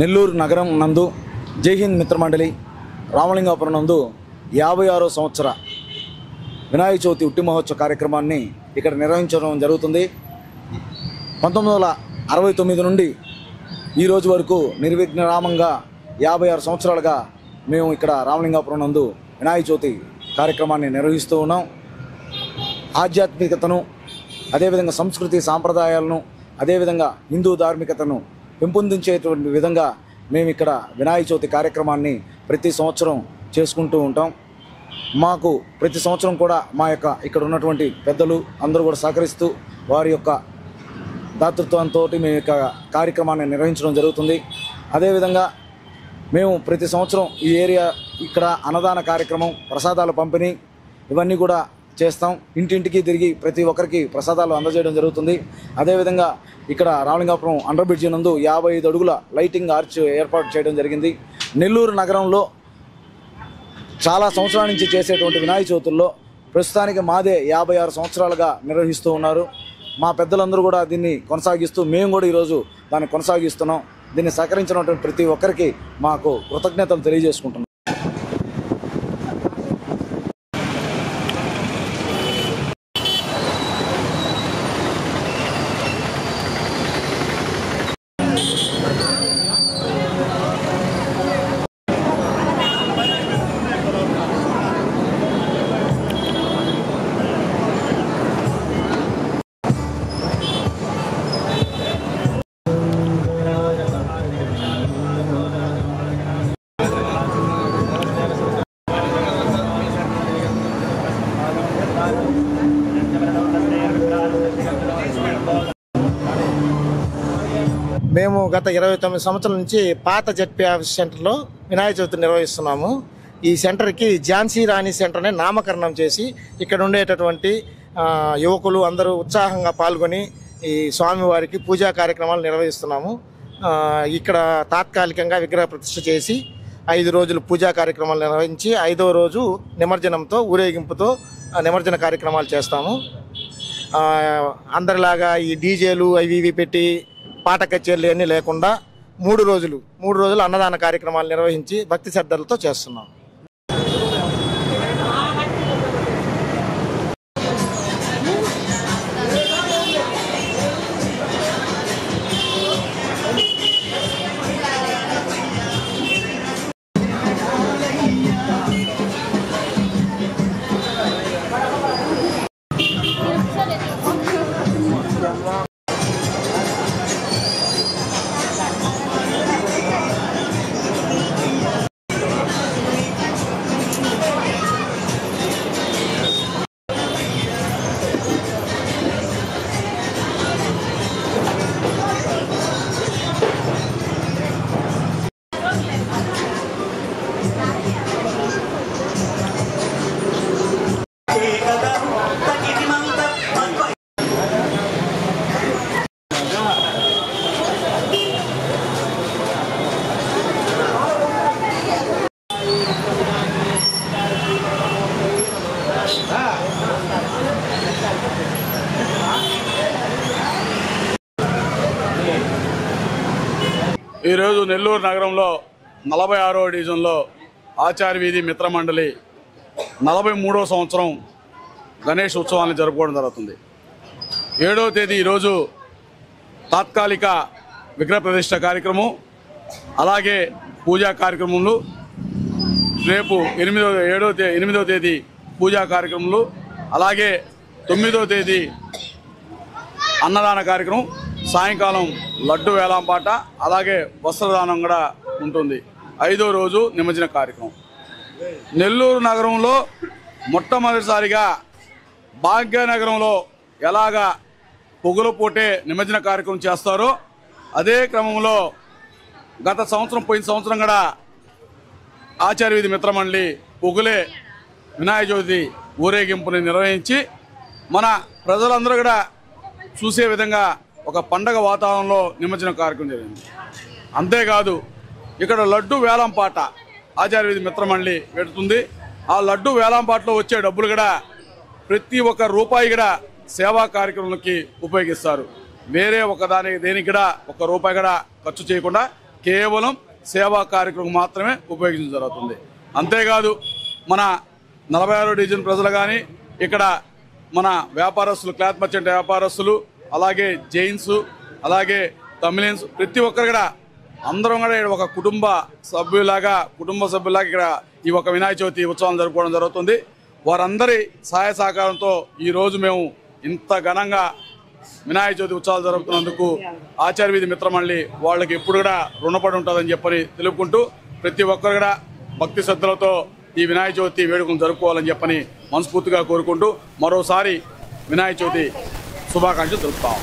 నెల్లూరు నగరం నందు జై హింద్ మిత్రమండలి రామలింగాపురం నందు 56వ సంవత్సర వినాయక చవితి ఉట్టి మహోత్సవ కార్యక్రమాన్ని ఇక్కడ నిర్వహించడం జరుగుతుంది. 1969 నుండి ఈ రోజు వరకు నిర్విఘ్నరామంగా 56 సంవత్సరాలుగా మేము ఇక్కడ రామలింగాపురం నందు వినాయక చవితి కార్యక్రమాన్ని నిర్వహిస్తూ ఉన్నాం. ఆధ్యాత్మికతను, అదేవిధంగా సంస్కృతి సాంప్రదాయాలను, అదేవిధంగా హిందూ ధార్మికతను పెంపొందించేటువంటి విధంగా మేము ఇక్కడ వినాయక చవితి కార్యక్రమాన్ని ప్రతి సంవత్సరం చేసుకుంటూ ఉంటాం. మాకు ప్రతి సంవత్సరం కూడా మా యొక్క ఇక్కడ ఉన్నటువంటి పెద్దలు అందరూ కూడా సహకరిస్తూ వారి యొక్క దాతృత్వంతో మేము యొక్క కార్యక్రమాన్ని నిర్వహించడం జరుగుతుంది. అదేవిధంగా మేము ప్రతి సంవత్సరం ఈ ఏరియా ఇక్కడ అన్నదాన కార్యక్రమం, ప్రసాదాల పంపిణీ ఇవన్నీ కూడా చేస్తాం. ఇంటింటికి తిరిగి ప్రతి ఒక్కరికి ప్రసాదాలు అందజేయడం జరుగుతుంది. అదేవిధంగా ఇక్కడ రామలింగాపురం అండర్ బ్రిడ్జి నందు 55 అడుగుల లైటింగ్ ఆర్చ్ ఏర్పాటు చేయడం జరిగింది. నెల్లూరు నగరంలో చాలా సంవత్సరాల నుంచి చేసేటువంటి వినాయక చవితుల్లో ప్రస్తుతానికి మాదే 56 సంవత్సరాలుగా నిర్వహిస్తూ ఉన్నారు. మా పెద్దలందరూ కూడా దీన్ని కొనసాగిస్తూ మేము కూడా ఈరోజు దాన్ని కొనసాగిస్తున్నాం. దీన్ని సహకరించినటువంటి ప్రతి ఒక్కరికి మాకు కృతజ్ఞతలు తెలియజేసుకుంటున్నాం. మేము గత 29 సంవత్సరాల నుంచి పాత జెడ్పీ ఆఫీస్ సెంటర్లో వినాయక చవితి నిర్వహిస్తున్నాము. ఈ సెంటర్కి ఝాన్సీ రాణి సెంటర్ని నామకరణం చేసి ఇక్కడ ఉండేటటువంటి యువకులు అందరూ ఉత్సాహంగా పాల్గొని ఈ స్వామివారికి పూజా కార్యక్రమాలు నిర్వహిస్తున్నాము. ఇక్కడ తాత్కాలికంగా విగ్రహ ప్రతిష్ఠ చేసి 5 రోజులు పూజా కార్యక్రమాలు నిర్వహించి 5వ రోజు నిమజ్జనంతో ఊరేగింపుతో నిమజ్జన కార్యక్రమాలు చేస్తాము. అందరిలాగా ఈ డీజేలు అవి ఇవి పెట్టి పాట కచేరీలు అన్నీ లేకుండా 3 రోజులు అన్నదాన కార్యక్రమాలు నిర్వహించి భక్తి శ్రద్ధలతో చేస్తున్నాం. ఈరోజు నెల్లూరు నగరంలో 46వ డివిజన్లో ఆచార్య వీధి మిత్రమండలి 43వ సంవత్సరం గణేష్ ఉత్సవాన్ని జరుపుకోవడం జరుగుతుంది. 7వ తేదీ ఈరోజు తాత్కాలిక విగ్రహ ప్రతిష్ఠ కార్యక్రమం, అలాగే పూజా కార్యక్రమాలు, రేపు 8వ తేదీ పూజా కార్యక్రమాలు, అలాగే 9వ తేదీ అన్నదాన కార్యక్రమం, సాయంకాలం లడ్డు వేలంపాట, అలాగే వస్త్రదానం కూడా ఉంటుంది. 5వ రోజు నిమజ్జన కార్యక్రమం. నెల్లూరు నగరంలో మొట్టమొదటిసారిగా భాగ్యనగరంలో ఎలాగా పొగుల పూటే నిమజ్జన కార్యక్రమం చేస్తారో అదే క్రమంలో గత సంవత్సరం పోయిన సంవత్సరం కూడా ఆచార్య వీధి మిత్రమండలి పొగులే వినాయక చవితి ఊరేగింపుని నిర్వహించి మన ప్రజలందరూ కూడా చూసే విధంగా ఒక పండగ వాతావరణంలో నిమజ్జన కార్యక్రమం జరిగింది. అంతేకాదు ఇక్కడ లడ్డు వేలంపాట ఆచార్య వీధి మిత్రమండలి పెడుతుంది. ఆ లడ్డు వేలంపాటలో వచ్చే డబ్బులు కూడా ప్రతి ఒక్క రూపాయి కూడా సేవా కార్యక్రమాలకి ఉపయోగిస్తారు. వేరే దేనికి కూడా 1 రూపాయి కూడా ఖర్చు చేయకుండా కేవలం సేవా కార్యక్రమం మాత్రమే ఉపయోగించడం జరుగుతుంది. అంతేకాదు మన 46వ డివిజన్ ప్రజలు కానీ ఇక్కడ మన వ్యాపారస్తులు, క్లాత్ మర్చెంట్ వ్యాపారస్తులు, అలాగే జైన్స్, అలాగే తమిళన్స్, ప్రతి ఒక్కరు కూడా అందరం కూడా ఒక కుటుంబ సభ్యులాగా ఇక్కడ ఈ ఒక వినాయక చవితి ఉత్సవాలు జరుపుకోవడం జరుగుతుంది. వారందరి సహాయ సహకారంతో ఈరోజు మేము ఇంత ఘనంగా వినాయక చవితి ఉత్సవాలు జరుపుతున్నందుకు ఆచార్య వీధి మిత్రమండలి వాళ్ళకి ఎప్పుడు కూడా రుణపడి ఉంటుందని చెప్పని తెలుపుకుంటూ ప్రతి ఒక్కరు కూడా భక్తి శ్రద్ధలతో ఈ వినాయక చవితి వేడుకలు జరుపుకోవాలని చెప్పని మనస్ఫూర్తిగా కోరుకుంటూ మరోసారి వినాయక చవితి శుభాకాంక్షలు తెలుపుతాం.